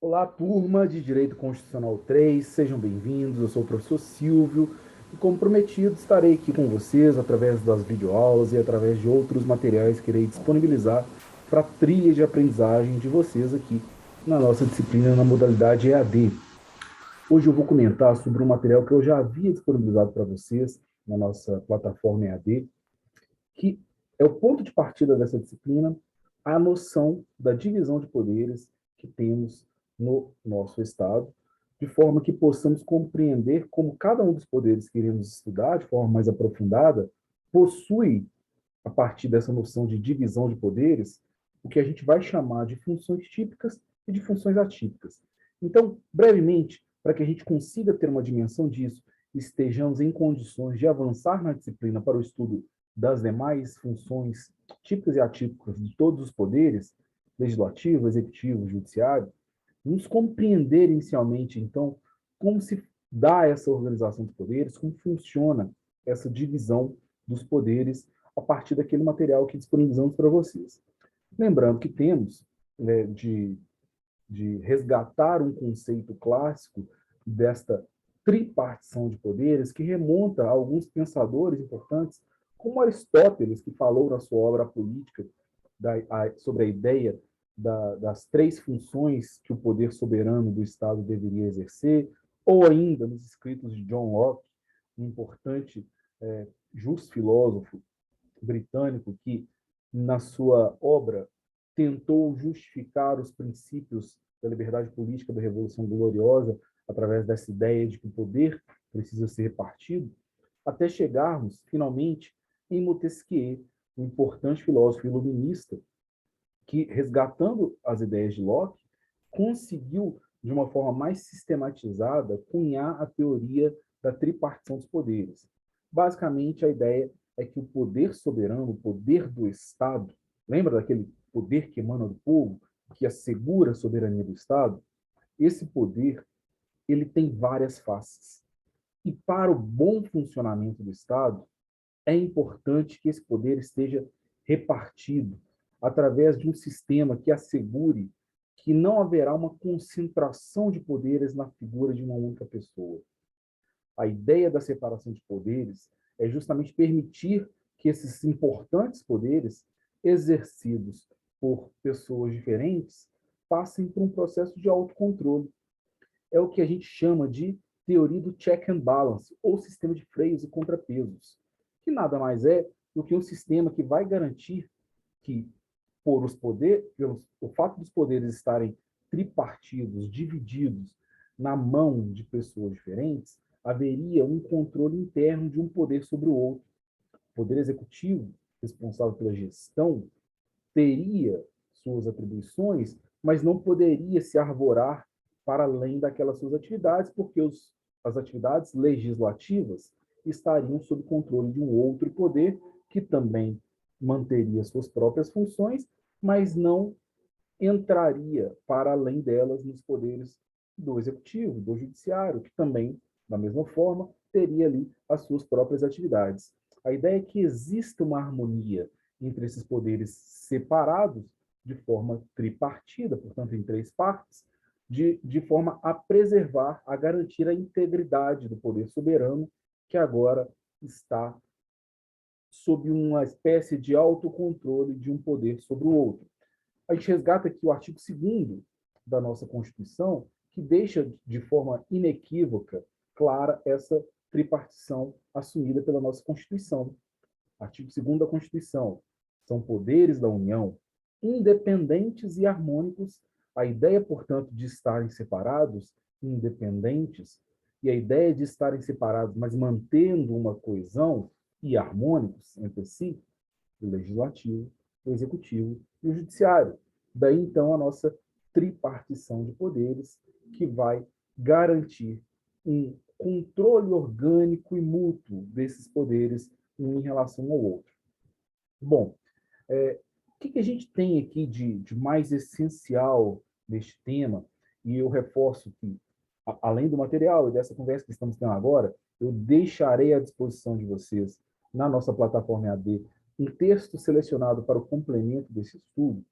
Olá, turma de Direito Constitucional 3, sejam bem-vindos. Eu sou o professor Silvio e, como prometido, estarei aqui com vocês através das videoaulas e através de outros materiais que irei disponibilizar para a trilha de aprendizagem de vocês aqui na nossa disciplina na modalidade EAD. Hoje eu vou comentar sobre um material que eu já havia disponibilizado para vocês na nossa plataforma EAD, que é o ponto de partida dessa disciplina, a noção da divisão de poderes que temos no nosso Estado, de forma que possamos compreender como cada um dos poderes que iremos estudar de forma mais aprofundada possui, a partir dessa noção de divisão de poderes, o que a gente vai chamar de funções típicas e de funções atípicas. Então, brevemente, para que a gente consiga ter uma dimensão disso, estejamos em condições de avançar na disciplina para o estudo das demais funções típicas e atípicas de todos os poderes, legislativo, executivo, judiciário, vamos compreender inicialmente, então, como se dá essa organização dos poderes, como funciona essa divisão dos poderes a partir daquele material que disponibilizamos para vocês. Lembrando que temos de resgatar um conceito clássico desta tripartição de poderes que remonta a alguns pensadores importantes, como Aristóteles, que falou na sua obra Política sobre a ideia das três funções que o poder soberano do Estado deveria exercer, ou ainda nos escritos de John Locke, um importante justo filósofo britânico que, na sua obra, tentou justificar os princípios da liberdade política da Revolução Gloriosa através dessa ideia de que o poder precisa ser repartido, até chegarmos, finalmente, em Montesquieu, um importante filósofo iluminista que, resgatando as ideias de Locke, conseguiu, de uma forma mais sistematizada, cunhar a teoria da tripartição dos poderes. Basicamente, a ideia é que o poder soberano, o poder do Estado, lembra daquele poder que emana do povo, que assegura a soberania do Estado? Esse poder, ele tem várias faces. E para o bom funcionamento do Estado, é importante que esse poder esteja repartido através de um sistema que assegure que não haverá uma concentração de poderes na figura de uma única pessoa. A ideia da separação de poderes é justamente permitir que esses importantes poderes, exercidos por pessoas diferentes, passem por um processo de autocontrole. É o que a gente chama de teoria do check and balance, ou sistema de freios e contrapesos, que nada mais é do que um sistema que vai garantir que, por os poderes, pelo o fato dos poderes estarem tripartidos, divididos na mão de pessoas diferentes, haveria um controle interno de um poder sobre o outro. O poder executivo, responsável pela gestão, teria suas atribuições, mas não poderia se arvorar para além daquelas suas atividades, porque as atividades legislativas estariam sob controle de um outro poder que também manteria suas próprias funções, mas não entraria para além delas nos poderes do executivo, do judiciário, que também, da mesma forma, teria ali as suas próprias atividades. A ideia é que exista uma harmonia entre esses poderes separados, de forma tripartida, portanto, em três partes, de forma a preservar, a garantir a integridade do poder soberano, que agora está sob uma espécie de autocontrole de um poder sobre o outro. A gente resgata aqui o artigo 2º da nossa Constituição, que deixa de forma inequívoca, clara, essa tripartição assumida pela nossa Constituição. Artigo 2º da Constituição. São poderes da União independentes e harmônicos. A ideia, portanto, de estarem separados, independentes, e a ideia de estarem separados, mas mantendo uma coesão e harmônicos entre si, o legislativo, o executivo e o judiciário. Daí, então, a nossa tripartição de poderes, que vai garantir um controle orgânico e mútuo desses poderes um em relação ao outro. Bom, o que a gente tem aqui de mais essencial neste tema? E eu reforço que, além do material e dessa conversa que estamos tendo agora, eu deixarei à disposição de vocês, na nossa plataforma EAD, um texto selecionado para o complemento desse estudo.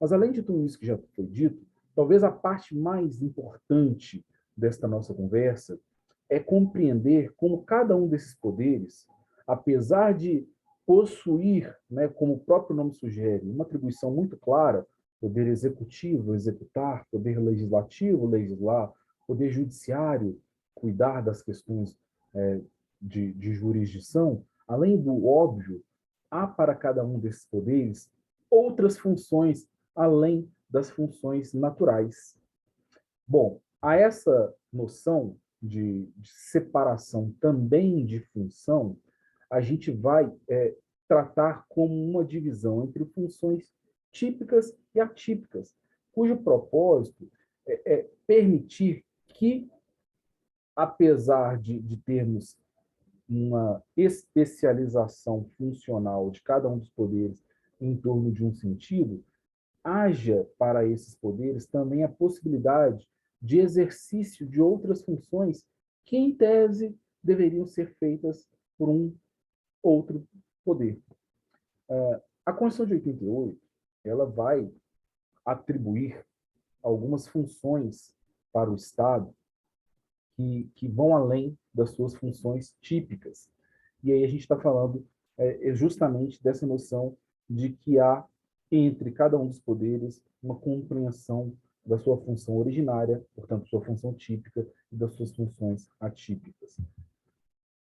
Mas, além de tudo isso que já foi dito, talvez a parte mais importante desta nossa conversa é compreender como cada um desses poderes, apesar de possuir, né, como o próprio nome sugere, uma atribuição muito clara, poder executivo, executar, poder legislativo, legislar, poder judiciário, cuidar das questões de jurisdição, além do óbvio, há para cada um desses poderes outras funções além das funções naturais. Bom, a essa noção de separação também de função, a gente vai tratar como uma divisão entre funções típicas e atípicas, cujo propósito é permitir que, apesar de termos uma especialização funcional de cada um dos poderes em torno de um sentido, haja para esses poderes também a possibilidade de exercício de outras funções que, em tese, deveriam ser feitas por um outro poder. A Constituição de 88, ela vai atribuir algumas funções para o Estado que vão além das suas funções típicas. E aí a gente está falando justamente dessa noção de que há, entre cada um dos poderes, uma compreensão da sua função originária, portanto, sua função típica, e das suas funções atípicas.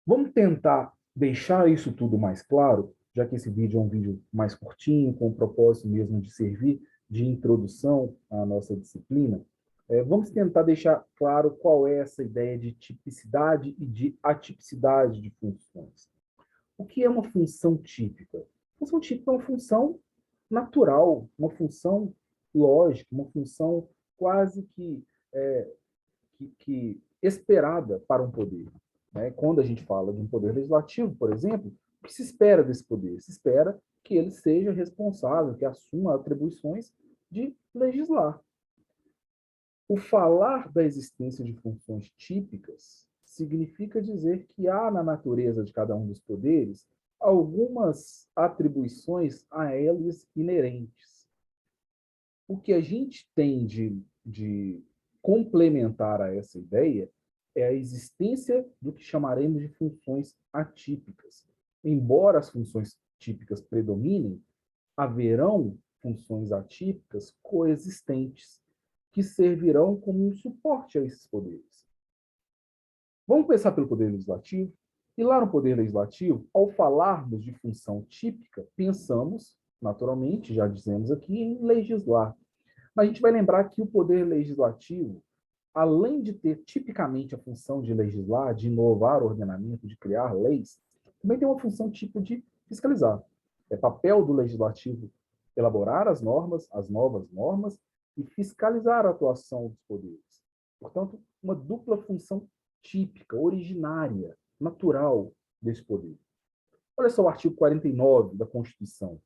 Vamos tentar deixar isso tudo mais claro, já que esse vídeo é um vídeo mais curtinho, com o propósito mesmo de servir de introdução à nossa disciplina. Vamos tentar deixar claro qual é essa ideia de tipicidade e de atipicidade de funções. O que é uma função típica? Função típica é uma função natural, uma função lógica, uma função quase que esperada para um poder. Né? Quando a gente fala de um poder legislativo, por exemplo, o que se espera desse poder? Se espera que ele seja responsável, que assuma atribuições de legislar. O falar da existência de funções típicas significa dizer que há na natureza de cada um dos poderes algumas atribuições a eles inerentes. O que a gente tem de complementar a essa ideia é a existência do que chamaremos de funções atípicas. Embora as funções típicas predominem, haverão funções atípicas coexistentes, que servirão como um suporte a esses poderes. Vamos começar pelo Poder Legislativo. E lá no Poder Legislativo, ao falarmos de função típica, pensamos, naturalmente, já dizemos aqui, em legislar. Mas a gente vai lembrar que o Poder Legislativo, além de ter tipicamente a função de legislar, de inovar o ordenamento, de criar leis, também tem uma função tipo de fiscalizar. É papel do Legislativo elaborar as normas, as novas normas, e fiscalizar a atuação dos poderes. Portanto, uma dupla função típica, originária, natural desse poder. Olha só o artigo 49 da Constituição.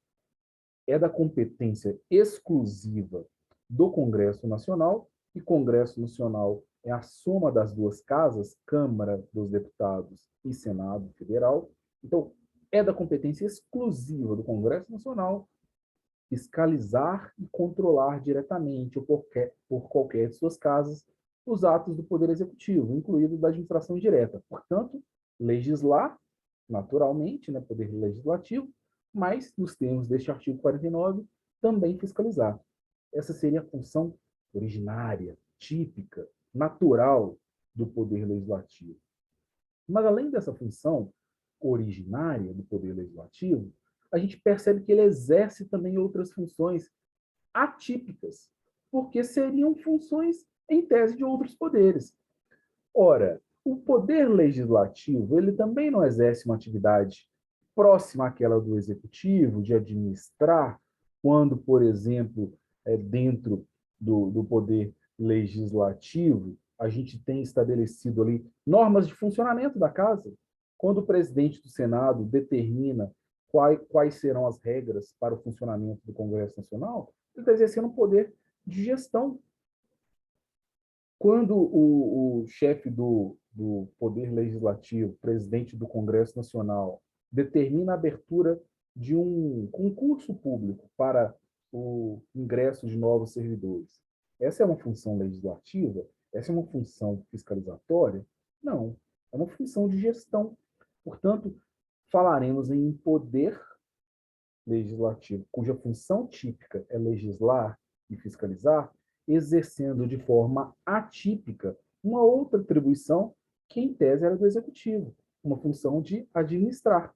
É da competência exclusiva do Congresso Nacional, e Congresso Nacional é a soma das duas casas, Câmara dos Deputados e Senado Federal. Então, é da competência exclusiva do Congresso Nacional fiscalizar e controlar diretamente ou por qualquer de suas casas os atos do Poder Executivo, incluído da administração direta. Portanto, legislar, naturalmente, né, Poder Legislativo, mas, nos termos deste artigo 49, também fiscalizar. Essa seria a função originária, típica, natural do Poder Legislativo. Mas, além dessa função originária do Poder Legislativo, a gente percebe que ele exerce também outras funções atípicas, porque seriam funções, em tese, de outros poderes. Ora, o Poder Legislativo, ele também não exerce uma atividade próxima àquela do Executivo, de administrar, quando, por exemplo, dentro do Poder Legislativo, a gente tem estabelecido ali normas de funcionamento da Casa. Quando o presidente do Senado determina quais serão as regras para o funcionamento do Congresso Nacional, ele está exercendo um poder de gestão. Quando o chefe do Poder Legislativo, presidente do Congresso Nacional, determina a abertura de um concurso público para o ingresso de novos servidores, Essa é uma função legislativa? Essa é uma função fiscalizatória? Não, é uma função de gestão. Portanto, falaremos em poder legislativo, cuja função típica é legislar e fiscalizar, exercendo de forma atípica uma outra atribuição que, em tese, era do executivo, uma função de administrar.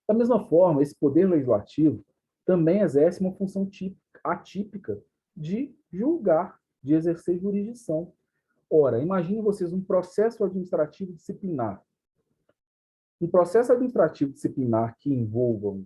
Da mesma forma, esse poder legislativo também exerce uma função atípica de julgar, de exercer jurisdição. Ora, imagine vocês um processo administrativo disciplinar. Um processo administrativo disciplinar que envolva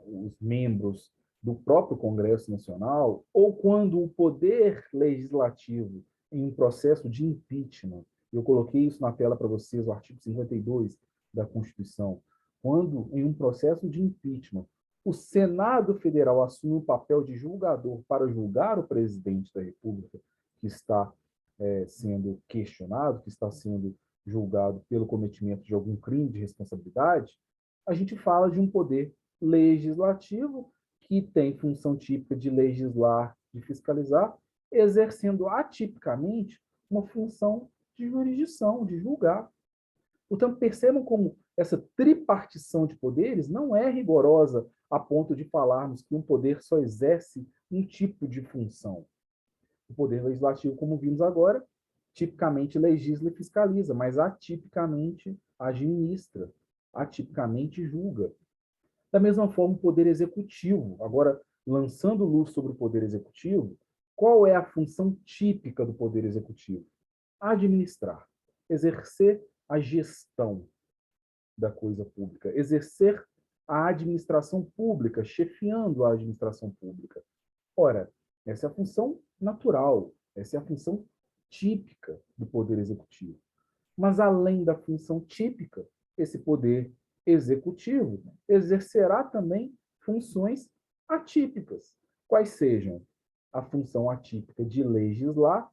os membros do próprio Congresso Nacional, ou quando o poder legislativo, em um processo de impeachment, eu coloquei isso na tela para vocês, o artigo 52 da Constituição, quando, em um processo de impeachment, o Senado Federal assume o papel de julgador para julgar o presidente da República, que está sendo questionado, que está sendo julgado pelo cometimento de algum crime de responsabilidade, a gente fala de um poder legislativo que tem função típica de legislar, de fiscalizar, exercendo atipicamente uma função de jurisdição, de julgar. Portanto, percebam como essa tripartição de poderes não é rigorosa a ponto de falarmos que um poder só exerce um tipo de função. O poder legislativo, como vimos agora, tipicamente legisla e fiscaliza, mas atipicamente administra, atipicamente julga. Da mesma forma, o poder executivo. Agora, lançando luz sobre o poder executivo, qual é a função típica do poder executivo? Administrar, exercer a gestão da coisa pública, exercer a administração pública, chefiando a administração pública. Ora, essa é a função natural, essa é a função típica do poder executivo. Mas, além da função típica, esse poder executivo exercerá também funções atípicas, quais sejam a função atípica de legislar,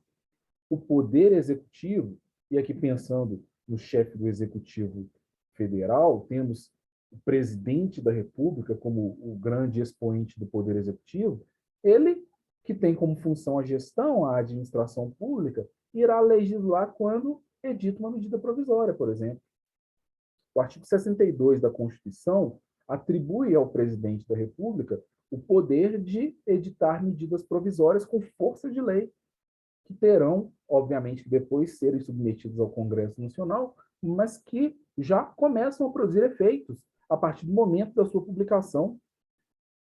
o poder executivo, e aqui pensando no chefe do executivo federal, temos o presidente da República como o grande expoente do poder executivo, ele, que tem como função a gestão, a administração pública, irá legislar quando edita uma medida provisória, por exemplo. O artigo 62 da Constituição atribui ao presidente da República o poder de editar medidas provisórias com força de lei, que terão, obviamente, que depois serem submetidos ao Congresso Nacional, mas que já começam a produzir efeitos a partir do momento da sua publicação.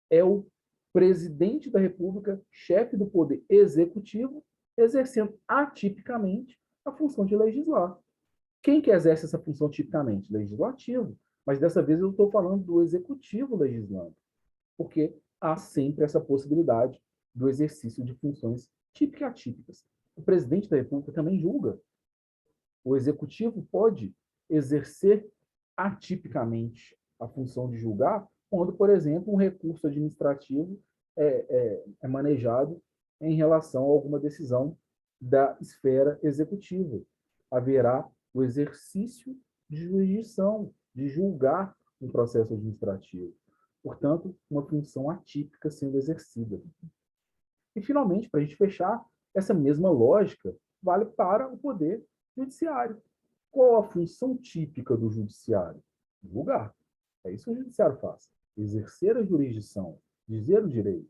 É o presidente da República, chefe do poder executivo, exercendo atipicamente a função de legislar. Quem que exerce essa função tipicamente? Legislativo. Mas dessa vez eu estou falando do executivo legislando, porque há sempre essa possibilidade do exercício de funções típicas e atípicas. O presidente da República também julga. O executivo pode exercer atipicamente a função de julgar quando, por exemplo, um recurso administrativo é manejado em relação a alguma decisão da esfera executiva. Haverá o exercício de jurisdição, de julgar um processo administrativo. Portanto, uma função atípica sendo exercida. E, finalmente, para a gente fechar, essa mesma lógica vale para o poder judiciário. Qual a função típica do judiciário? Julgar. É isso que o judiciário faz. Exercer a jurisdição, dizer o direito.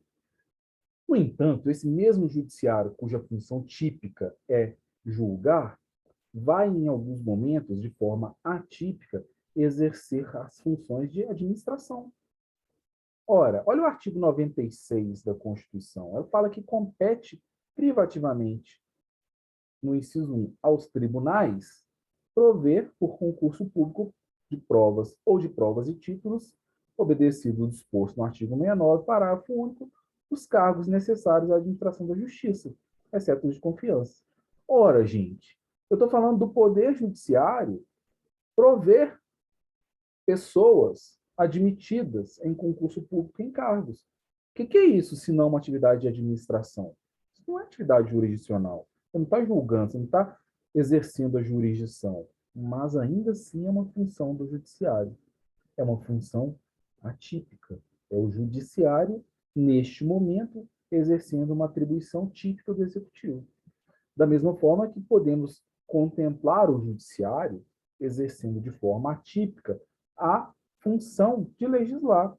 No entanto, esse mesmo judiciário, cuja função típica é julgar, vai, em alguns momentos, de forma atípica, exercer as funções de administração. Ora, olha o artigo 96 da Constituição. Ele fala que compete privativamente, no inciso 1, aos tribunais prover, por concurso público de provas ou de provas e títulos, obedecido o disposto no artigo 69, parágrafo único, os cargos necessários à administração da justiça, exceto os de confiança. Ora, gente, eu estou falando do Poder Judiciário prover pessoas admitidas em concurso público em cargos. O que é isso, se não uma atividade de administração? Isso não é atividade jurisdicional. Você não está julgando, você não está exercendo a jurisdição, mas ainda assim é uma função do judiciário. É uma função atípica. É o judiciário, neste momento, exercendo uma atribuição típica do Executivo. Da mesma forma que podemos contemplar o Judiciário exercendo de forma atípica a função de legislar,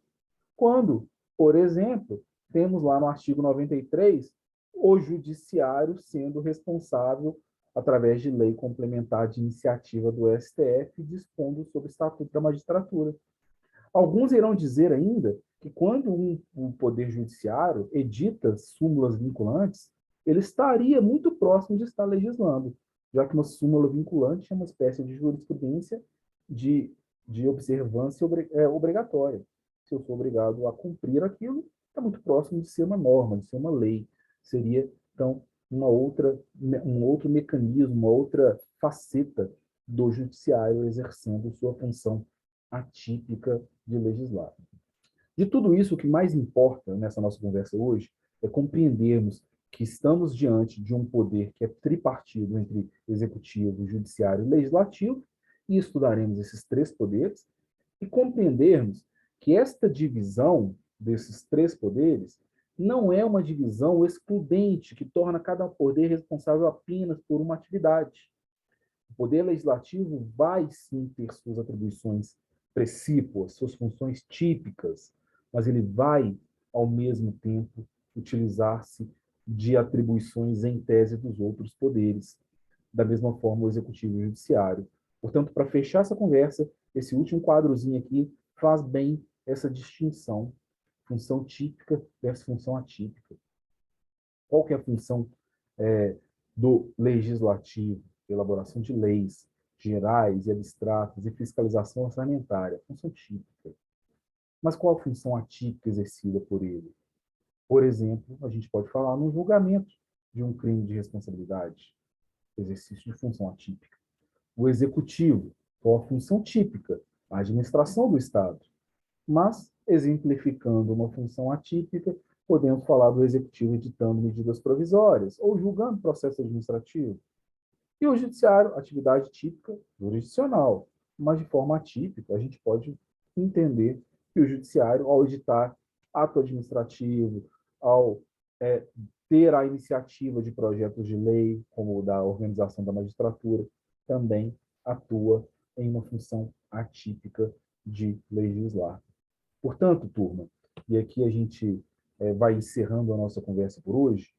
quando, por exemplo, temos lá no artigo 93 o Judiciário sendo responsável, através de lei complementar de iniciativa do STF, dispondo sobre o Estatuto da Magistratura. Alguns irão dizer ainda que quando o Poder Judiciário edita súmulas vinculantes, ele estaria muito próximo de estar legislando, já que uma súmula vinculante é uma espécie de jurisprudência de observância obrigatória. Se eu sou obrigado a cumprir aquilo, está muito próximo de ser uma norma, de ser uma lei. Seria, então, um outro mecanismo, uma outra faceta do judiciário exercendo sua função atípica de legislar. De tudo isso, o que mais importa nessa nossa conversa hoje é compreendermos que estamos diante de um poder que é tripartido entre executivo, judiciário e legislativo, e estudaremos esses três poderes, e compreendermos que esta divisão desses três poderes não é uma divisão excludente que torna cada poder responsável apenas por uma atividade. O poder legislativo vai sim ter suas atribuições precípuas, suas funções típicas, mas ele vai, ao mesmo tempo, utilizar-se de atribuições em tese dos outros poderes, da mesma forma o executivo e o judiciário. Portanto, para fechar essa conversa, esse último quadrozinho aqui faz bem essa distinção, função típica versus função atípica. Qual que é a função do legislativo? Elaboração de leis gerais e abstratas e fiscalização orçamentária, função típica. Mas qual a função atípica exercida por ele? Por exemplo, a gente pode falar no julgamento de um crime de responsabilidade, exercício de função atípica. O executivo, qual a função típica? A administração do Estado. Mas, exemplificando uma função atípica, podemos falar do executivo editando medidas provisórias ou julgando processo administrativo. E o judiciário, atividade típica jurisdicional. Mas, de forma atípica, a gente pode entender que o judiciário, ao editar ato administrativo, ao ter a iniciativa de projetos de lei, como o da organização da magistratura, também atua em uma função atípica de legislar. Portanto, turma, e aqui a gente vai encerrando a nossa conversa por hoje,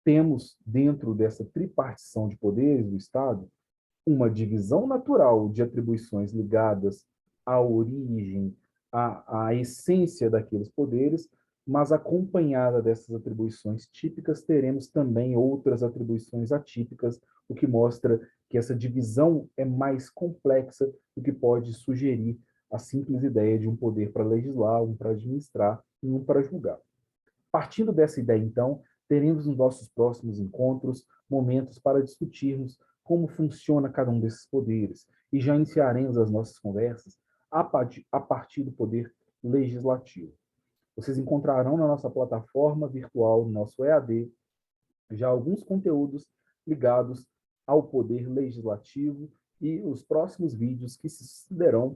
temos, dentro dessa tripartição de poderes do Estado, uma divisão natural de atribuições ligadas à origem, à essência daqueles poderes, mas acompanhada dessas atribuições típicas, teremos também outras atribuições atípicas, o que mostra que essa divisão é mais complexa do que pode sugerir a simples ideia de um poder para legislar, um para administrar e um para julgar. Partindo dessa ideia, então, teremos nos nossos próximos encontros momentos para discutirmos como funciona cada um desses poderes e já iniciaremos as nossas conversas a partir do poder legislativo. Vocês encontrarão na nossa plataforma virtual, no nosso EAD, já alguns conteúdos ligados ao poder legislativo e os próximos vídeos que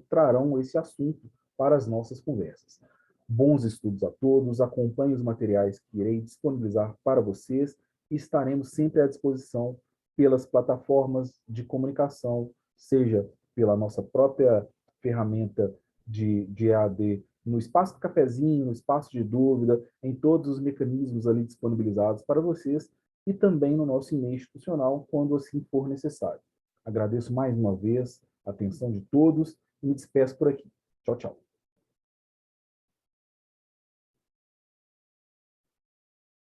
trarão esse assunto para as nossas conversas. Bons estudos a todos, acompanhem os materiais que irei disponibilizar para vocês e estaremos sempre à disposição pelas plataformas de comunicação, seja pela nossa própria ferramenta de EAD, no espaço do cafezinho, no espaço de dúvida, em todos os mecanismos ali disponibilizados para vocês e também no nosso e-mail institucional, quando assim for necessário. Agradeço mais uma vez a atenção de todos e me despeço por aqui. Tchau, tchau.